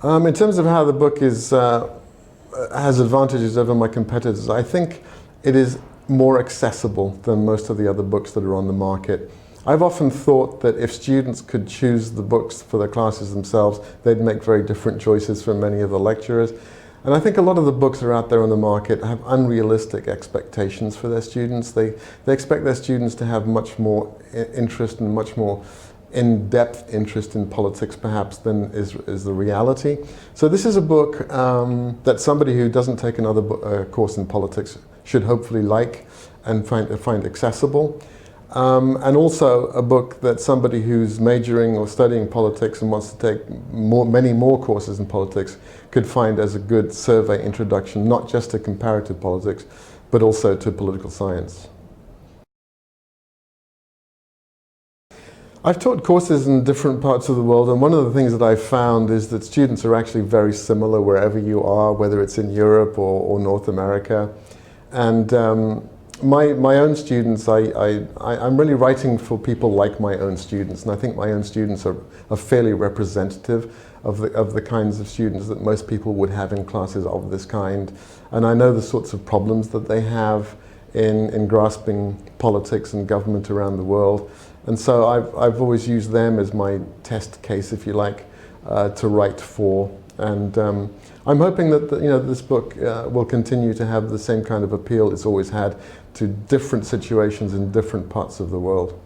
In terms of how the book has advantages over my competitors, I think it is more accessible than most of the other books that are on the market. I've often thought that if students could choose the books for their classes themselves, they'd make very different choices from many of the lecturers. And I think a lot of the books that are out there on the market have unrealistic expectations for their students. They expect their students to have much more interest and much more in-depth interest in politics perhaps than is the reality. So this is a book that somebody who doesn't take another course in politics should hopefully like and find accessible. And also a book that somebody who's majoring or studying politics and wants to take many more courses in politics could find as a good survey introduction, not just to comparative politics, but also to political science. I've taught courses in different parts of the world, and one of the things that I've found is that students are actually very similar wherever you are, whether it's in Europe or North America. And my own students, I'm really writing for people like my own students, and I think my own students are fairly representative of the kinds of students that most people would have in classes of this kind. And I know the sorts of problems that they have in grasping politics and government around the world. And so I've always used them as my test case, if you like, to write for. And I'm hoping that this book will continue to have the same kind of appeal it's always had to different situations in different parts of the world.